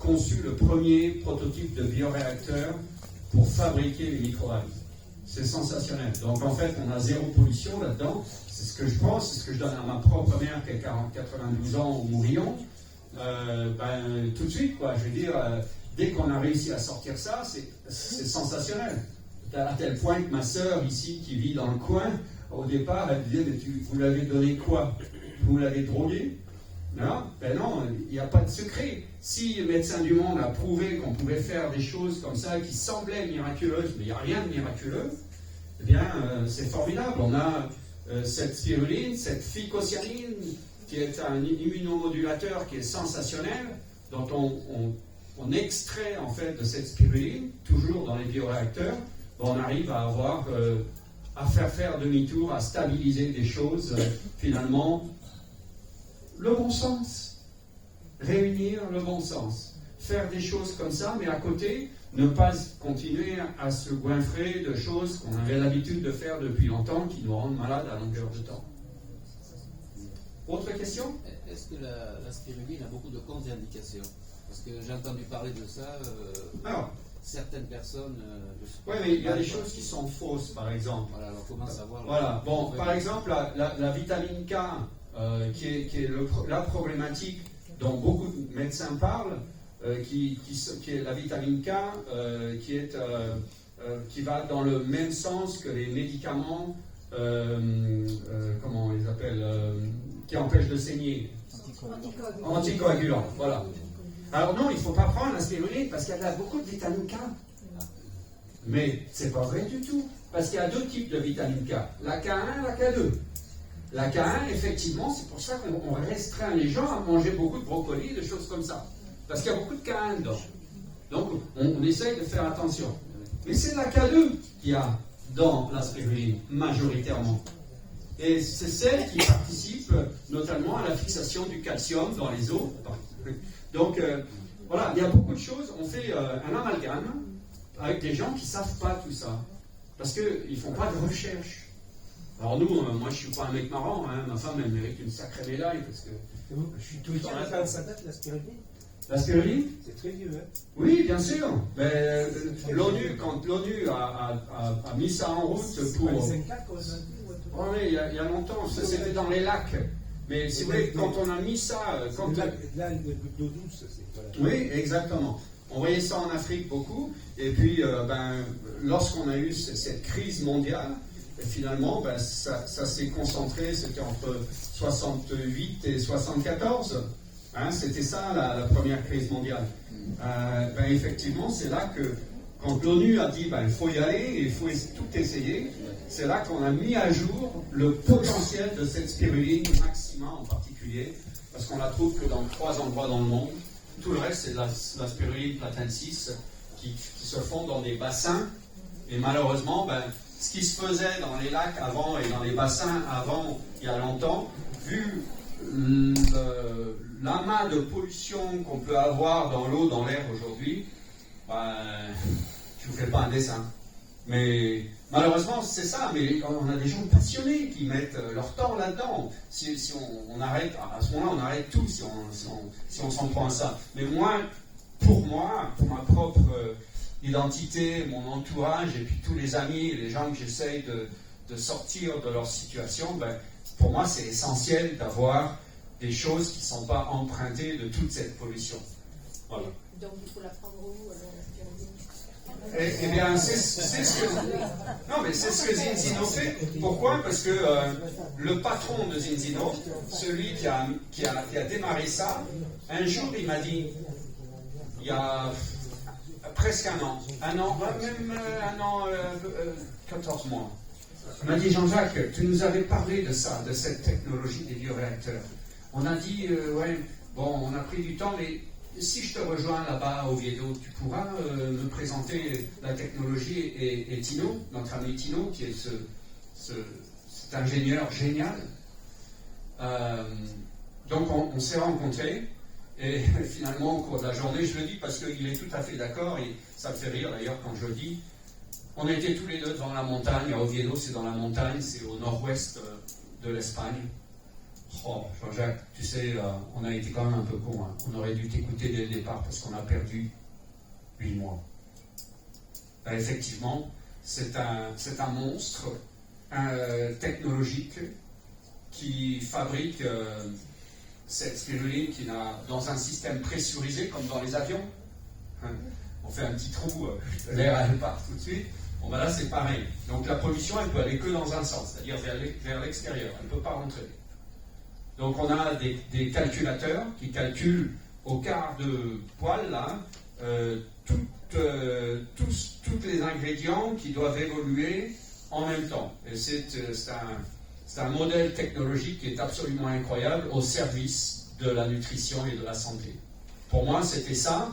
conçu le premier prototype de bioréacteur pour fabriquer les microalgues. C'est sensationnel. Donc en fait, on a zéro pollution là-dedans. C'est ce que je pense, c'est ce que je donne à ma propre mère qui a 92 ans au Mourillon. Tout de suite, quoi. Je veux dire, dès qu'on a réussi à sortir ça, c'est sensationnel. À tel point que ma sœur ici, qui vit dans le coin, au départ, elle disait, mais vous l'avez donné quoi? Vous l'avez drogué? Non, ben non, il n'y a pas de secret. Si le Médecins du Monde a prouvé qu'on pouvait faire des choses comme ça qui semblaient miraculeuses, mais il n'y a rien de miraculeux, eh bien, c'est formidable. On a cette spiruline, cette phycocyanine, qui est un immunomodulateur qui est sensationnel, dont on extrait en fait de cette spiruline, toujours dans les bioréacteurs, on arrive à avoir, à faire demi-tour, à stabiliser des choses, finalement, le bon sens. Réunir le bon sens. Faire des choses comme ça, mais à côté, ne pas continuer à se goinfrer de choses qu'on avait l'habitude de faire depuis longtemps, qui nous rendent malades à longueur de temps. Autre question? Est-ce que la spiruline a beaucoup de contre-indications? Parce que j'ai entendu parler de ça. Alors, certaines personnes. Oui, mais il y a des choses qui sont fausses, par exemple. Voilà, alors comment savoir? Voilà, bon, par exemple, la vitamine K, qui est la problématique dont beaucoup de médecins parlent, qui est la vitamine K, qui va dans le même sens que les médicaments, comment on les appelle, qui empêchent de saigner. Anticoagulants, voilà. Alors non, il ne faut pas prendre la spiruline parce qu'il y a beaucoup de vitamine K. Mais c'est pas vrai du tout. Parce qu'il y a deux types de vitamine K. La K1 et la K2. La K1, effectivement, c'est pour ça qu'on restreint les gens à manger beaucoup de brocolis, des choses comme ça. Parce qu'il y a beaucoup de K1 dedans. Donc on essaye de faire attention. Mais c'est la K2 qu'il y a dans la spiruline, majoritairement. Et c'est celle qui participe notamment à la fixation du calcium dans les os. Donc, voilà, il y a beaucoup de choses. On fait un amalgame avec des gens qui ne savent pas tout ça. Parce qu'ils ne font pas de recherche. Alors nous, moi je ne suis pas un mec marrant, hein. Ma femme elle mérite une sacrée médaille parce que je suis tout le temps là. Ça date la spiruline? La spiruline? C'est très vieux, hein? Oui, bien sûr. Mais l'ONU, quand l'ONU a mis ça en route pour... Oh, oui, il y a longtemps, c'était dans les lacs. Mais si vous voulez, quand on a mis ça... Là, l'eau douce, c'est... Voilà. Oui, exactement. On voyait ça en Afrique beaucoup. Et puis, lorsqu'on a eu cette crise mondiale, et finalement, ça s'est concentré, c'était entre 68 et 74. Hein, c'était ça, la première crise mondiale. Effectivement, c'est là que, quand l'ONU a dit il faut y aller, il faut tout essayer, c'est là qu'on a mis à jour le potentiel de cette spiruline, Maxima en particulier, parce qu'on la trouve que dans 3 endroits dans le monde. Tout le reste, c'est la spiruline platensis qui se fond dans des bassins. Et malheureusement, ce qui se faisait dans les lacs avant et dans les bassins avant, il y a longtemps, vu l'amas de pollution qu'on peut avoir dans l'eau, dans l'air aujourd'hui, je ne vous fais pas un dessin. Mais malheureusement, c'est ça. Mais on a des gens passionnés qui mettent leur temps là-dedans. Si on arrête, à ce moment-là, on arrête tout si on s'en prend à ça. Mais moi, pour ma propre identité, mon entourage, et puis tous les amis, les gens que j'essaye de sortir de leur situation, ben, pour moi, c'est essentiel d'avoir des choses qui ne sont pas empruntées de toute cette pollution. Voilà. Donc il faut la prendre où alors la spiruline? Eh bien, c'est ce que... Non, mais c'est ce que Zinzino fait. Pourquoi? Parce que le patron de Zinzino, celui qui a démarré ça, un jour, il m'a dit, il y a presque un an, même un an, 14 mois, il m'a dit, Jean-Jacques, tu nous avais parlé de ça, de cette technologie des bioréacteurs. On a dit, ouais, bon, on a pris du temps, mais si je te rejoins là-bas au Oviedo, tu pourras me présenter la technologie et Tino, notre ami Tino, qui est cet ingénieur génial. Donc on s'est rencontrés et finalement au cours de la journée, je le dis parce qu'il est tout à fait d'accord et ça me fait rire d'ailleurs quand je le dis. On était tous les deux devant la montagne, à Oviedo c'est dans la montagne, c'est au nord-ouest de l'Espagne. Oh, Jean-Jacques, tu sais, on a été quand même un peu con. Hein. On aurait dû t'écouter dès le départ parce qu'on a perdu 8 mois. Ben, effectivement, c'est un monstre technologique qui fabrique cette spiruline qui n'a, dans un système pressurisé comme dans les avions. Hein. On fait un petit trou, l'air elle part tout de suite. Bon, ben là, c'est pareil. Donc la pollution, elle peut aller que dans un sens, c'est-à-dire vers l'extérieur. Elle ne peut pas rentrer. Donc on a des calculateurs qui calculent au quart de poil là, tous les ingrédients qui doivent évoluer en même temps. Et c'est un modèle technologique qui est absolument incroyable au service de la nutrition et de la santé. Pour moi, c'était ça.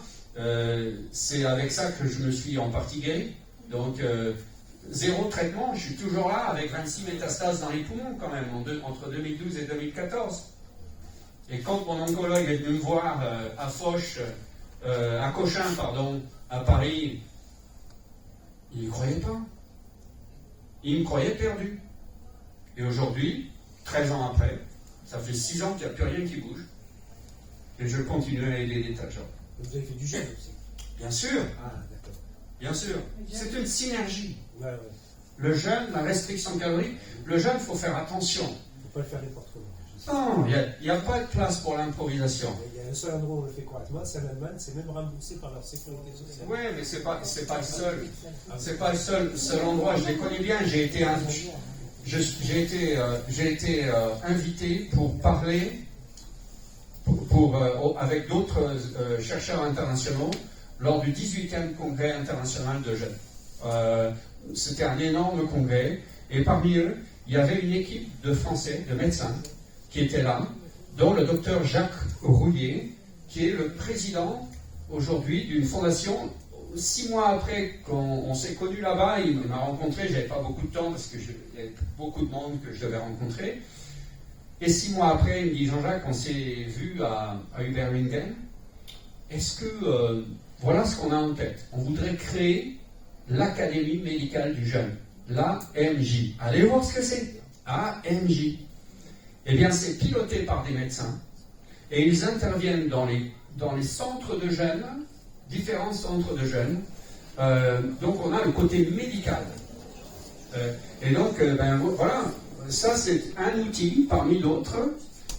C'est avec ça que je me suis en partie guéri. Donc, zéro traitement, je suis toujours là avec 26 métastases dans les poumons quand même, entre 2012 et 2014. Et quand mon oncologue est venu me voir à Cochin, à Paris, il ne croyait pas. Il me croyait perdu. Et aujourd'hui, 13 ans après, ça fait 6 ans qu'il n'y a plus rien qui bouge. Et je continue à aider des tas de gens. Vous avez fait du jeûne aussi? Bien sûr. Ah, d'accord. Bien sûr. C'est une synergie. Ouais, ouais. Le jeûne, la restriction calorique, le jeûne, il faut faire attention. Il ne faut pas le faire n'importe comment. Non, il n'y a pas de place pour l'improvisation. Il y a un seul endroit où on le fait correctement, c'est en Allemagne, c'est même remboursé par leur sécurité sociale. Oui, mais c'est pas le seul. C'est pas le seul endroit. Je les connais bien. J'ai été invité pour parler avec d'autres chercheurs internationaux lors du 18e congrès international de jeunes. C'était un énorme congrès et parmi eux, il y avait une équipe de Français, de médecins, qui était là, dont le docteur Jacques Rouillet, qui est le président aujourd'hui d'une fondation. 6 mois après qu'on s'est connus là-bas, il m'a rencontré, j'avais pas beaucoup de temps parce qu'il y avait beaucoup de monde que je devais rencontrer. Et 6 mois après, il me dit, Jean-Jacques, on s'est vu à Überlingen. Est-ce que, voilà ce qu'on a en tête. On voudrait créer l'Académie médicale du jeune, l'AMJ. Allez voir ce que c'est. AMJ. Eh bien, c'est piloté par des médecins et ils interviennent dans les centres de jeunes, différents centres de jeunes. Donc, on a le côté médical. Et donc, voilà, ça, c'est un outil parmi d'autres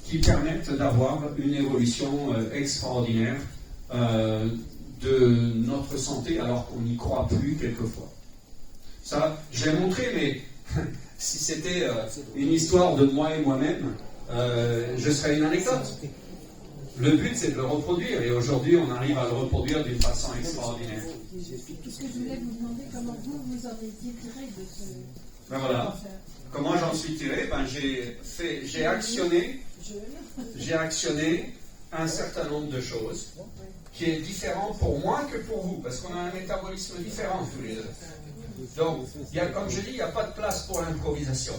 qui permettent d'avoir une évolution extraordinaire de notre santé alors qu'on n'y croit plus quelquefois. Ça, je l'ai montré, mais si c'était une histoire de moi et moi-même, je serais une anecdote. Le but, c'est de le reproduire, et aujourd'hui, on arrive à le reproduire d'une façon extraordinaire. Ce que je voulais vous demander, comment vous en étiez tiré de ce... Ben voilà. Comment j'en suis tiré? J'ai actionné un certain nombre de choses qui est différent pour moi que pour vous, parce qu'on a un métabolisme différent tous les deux. Donc, comme je dis, il n'y a pas de place pour l'improvisation.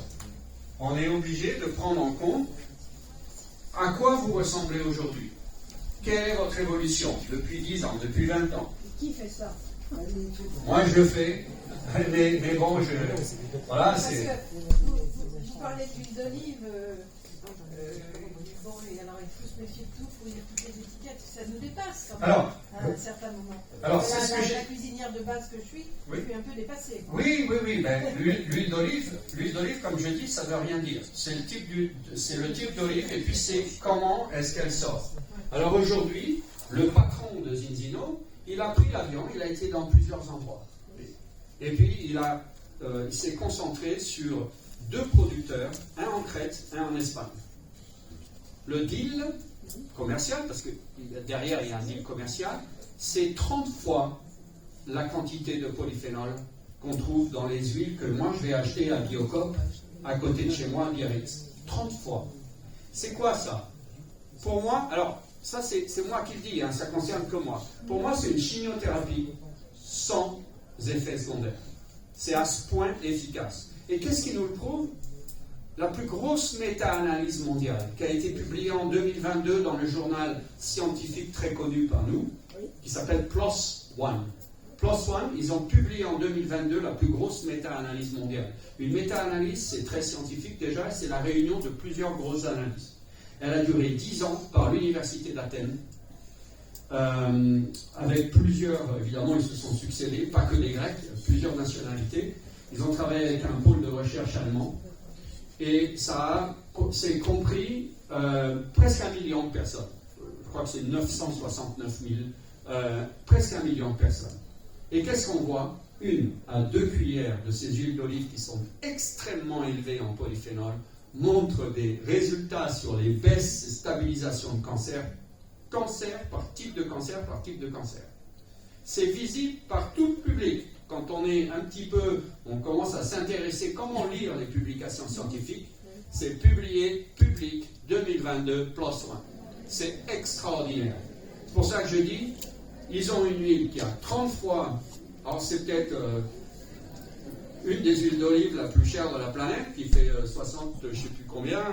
On est obligé de prendre en compte à quoi vous ressemblez aujourd'hui. Quelle est votre évolution depuis 10 ans, depuis 20 ans? Qui fait ça? Moi, je le fais, mais bon, voilà, Parce c'est... que vous parlez d'huile d'olive, bon, alors il faut se méfier de tout, il faut lire toutes les étiquettes, ça nous dépasse quand même. Alors, à un certain moment. Alors, c'est ce que la j'ai. cuisinière de base que je suis un peu dépassée. Quoi. Oui. Ben, l'huile d'olive, comme je dis, ça ne veut rien dire. C'est le type d'olive et puis c'est comment est-ce qu'elle sort. Alors aujourd'hui, le patron de Zinzino, il a pris l'avion, il a été dans plusieurs endroits. Et puis il s'est concentré sur 2 producteurs, un en Crète, un en Espagne. Le deal commercial, parce que derrière il y a un deal commercial, c'est 30 fois la quantité de polyphénol qu'on trouve dans les huiles que moi je vais acheter à Biocop, à côté de chez moi à Biarritz. 30 fois. C'est quoi ça? Pour moi, alors, ça c'est moi qui le dis, hein, ça concerne que moi. Pour moi, c'est une chimiothérapie sans effets secondaires. C'est à ce point efficace. Et qu'est-ce qui nous le prouve? La plus grosse méta-analyse mondiale, qui a été publiée en 2022 dans le journal scientifique très connu par nous, qui s'appelle PLOS ONE. PLOS ONE, ils ont publié en 2022 la plus grosse méta-analyse mondiale. Une méta-analyse, c'est très scientifique déjà, c'est la réunion de plusieurs grosses analyses. Elle a duré 10 ans par l'université d'Athènes, avec plusieurs, évidemment ils se sont succédés, pas que des Grecs, plusieurs nationalités. Ils ont travaillé avec un pôle de recherche allemand, et c'est compris presque 1 million de personnes. Je crois que c'est 969 000, presque 1 million de personnes. Et qu'est-ce qu'on voit? 1 à 2 cuillères de ces huiles d'olive qui sont extrêmement élevées en polyphénol montrent des résultats sur les baisses et stabilisations de cancer par type de cancer par type de cancer. C'est visible par tout le public. Quand on commence à s'intéresser comment lire les publications scientifiques, c'est publié, public, 2022, PLOS ONE. C'est extraordinaire. C'est pour ça que je dis, ils ont une huile qui a 30 fois, alors c'est peut-être une des huiles d'olive la plus chère de la planète, qui fait 60, je ne sais plus combien,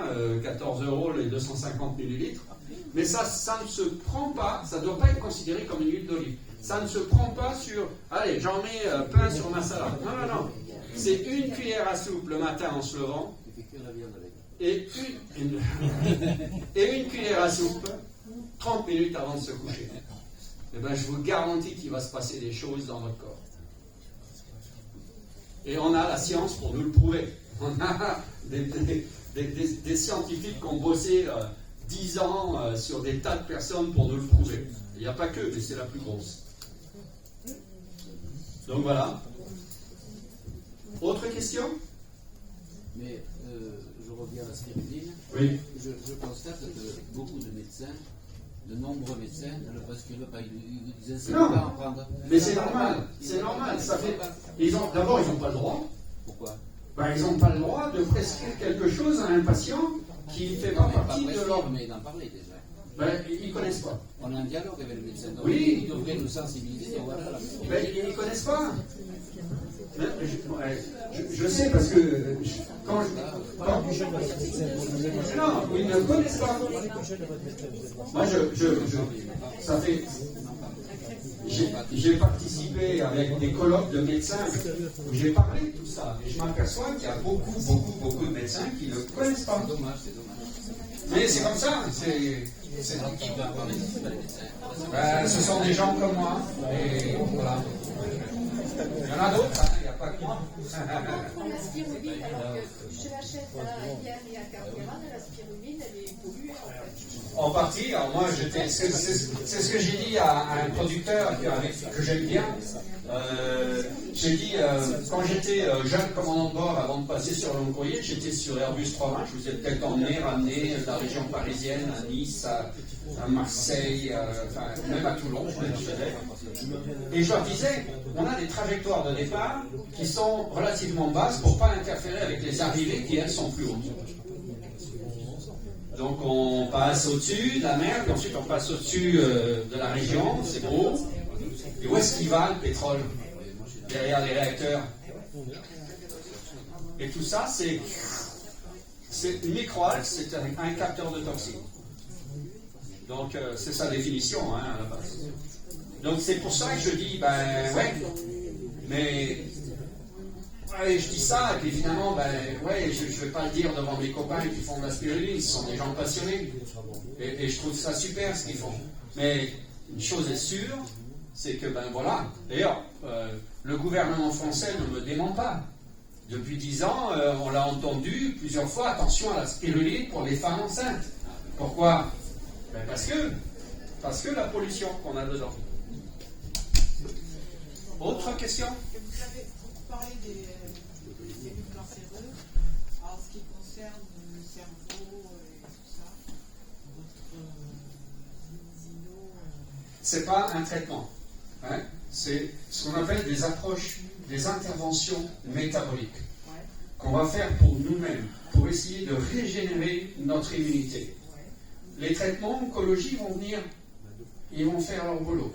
14 € les 250 millilitres. Mais ça ne se prend pas, ça ne doit pas être considéré comme une huile d'olive. Ça ne se prend pas sur, allez, j'en mets plein sur ma salade. Non. C'est une cuillère à soupe le matin en se levant, et une cuillère à soupe 30 minutes avant de se coucher. Eh bien, je vous garantis qu'il va se passer des choses dans votre corps. Et on a la science pour nous le prouver. On a des scientifiques qui ont bossé 10 ans sur des tas de personnes pour nous le prouver. Il n'y a pas que, mais c'est la plus grosse. Donc voilà. Autre question? Mais je reviens à la spiruline. Oui. Je constate que beaucoup de médecins, de nombreux médecins, ne le prescrivent pas. Ils n'insistent pas à en prendre. Mais c'est normal. C'est normal. D'abord, ils n'ont pas le droit. Pourquoi? Ils n'ont pas le droit de prescrire quelque chose à un patient qui ne fait pas partie de leur... Mais d'en parler déjà. Ils ne connaissent pas. On a un dialogue avec le médecin. Donc Oui. Ils devraient nous sensibiliser. Voilà. Ils ne connaissent pas. Je sais parce que quand non, ils ne connaissent pas. Moi, ça fait. J'ai participé avec des colloques de médecins où j'ai parlé de tout ça. Et je m'aperçois qu'il y a beaucoup de médecins qui ne connaissent pas. C'est dommage. Mais c'est comme ça. Ce sont des gens comme moi. Et voilà. Il y en a d'autres, il n'y a pas que moi. La spiruline, alors que je l'achète hier et à Carpéran, la spiruline, elle est polluée en fait. En partie, alors moi, c'est ce que j'ai dit à un producteur que j'aime bien. J'ai dit, quand j'étais jeune commandant de bord, avant de passer sur le long courrier, j'étais sur Airbus 320, je vous ai peut-être ramené de la région parisienne, à Nice, à Marseille, même à Toulon, je faisais. Et je leur disais, on a des trajectoires de départ qui sont relativement basses pour ne pas interférer avec les arrivées qui, elles, sont plus hautes. Donc on passe au-dessus de la mer, puis ensuite on passe au-dessus de la région, c'est beau. Et où est-ce qu'il va le pétrole? Derrière les réacteurs. Et tout ça, c'est une microalgue, c'est un capteur de toxines. Donc c'est sa définition à la base. Donc c'est pour ça que je dis, mais je dis ça, et puis finalement, je ne vais pas le dire devant mes copains qui font de la spiruline, ce sont des gens passionnés. Et je trouve ça super ce qu'ils font. Mais une chose est sûre, c'est que, ben voilà, d'ailleurs, le gouvernement français ne me dément pas. Depuis 10 ans, on l'a entendu plusieurs fois, attention à la spiruline pour les femmes enceintes. Pourquoi? Ben parce que la pollution qu'on a dedans. Autre question? Vous parlez des cellules cancéreuses. En ce qui concerne le cerveau et tout ça, votre Zinzino. C'est pas un traitement. Hein? C'est ce qu'on appelle des approches, des interventions métaboliques Ouais, qu'on va faire pour nous-mêmes, pour essayer de régénérer notre immunité. ouais. Les traitements oncologiques vont venir, ils vont faire leur boulot.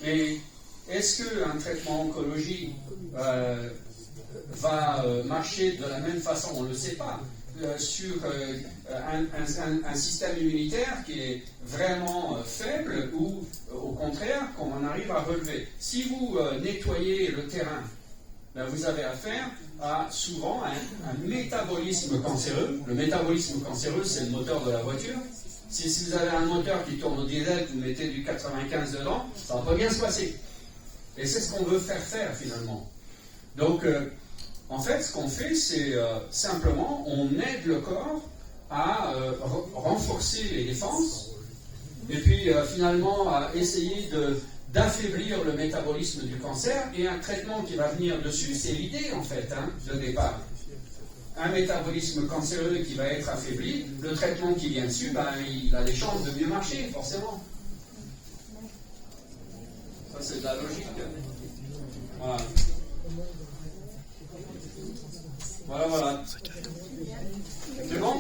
Et est-ce qu'un traitement oncologique va marcher de la même façon? On ne le sait pas. Sur un système immunitaire qui est vraiment faible ou au contraire qu'on en arrive à relever. Si vous nettoyez le terrain, ben vous avez affaire à souvent un métabolisme cancéreux. Le métabolisme cancéreux, c'est le moteur de la voiture. Si vous avez un moteur qui tourne au diesel, vous mettez du 95 dedans, ça va pas bien se passer. Et c'est ce qu'on veut faire finalement. Donc, en fait, ce qu'on fait, c'est simplement, on aide le corps à renforcer les défenses, et puis finalement à essayer d'affaiblir le métabolisme du cancer, et un traitement qui va venir dessus, c'est l'idée en fait, de départ. Un métabolisme cancéreux qui va être affaibli, le traitement qui vient dessus, ben, il a des chances de mieux marcher, forcément. Ça, c'est de la logique. Voilà. Voilà. C'est bon?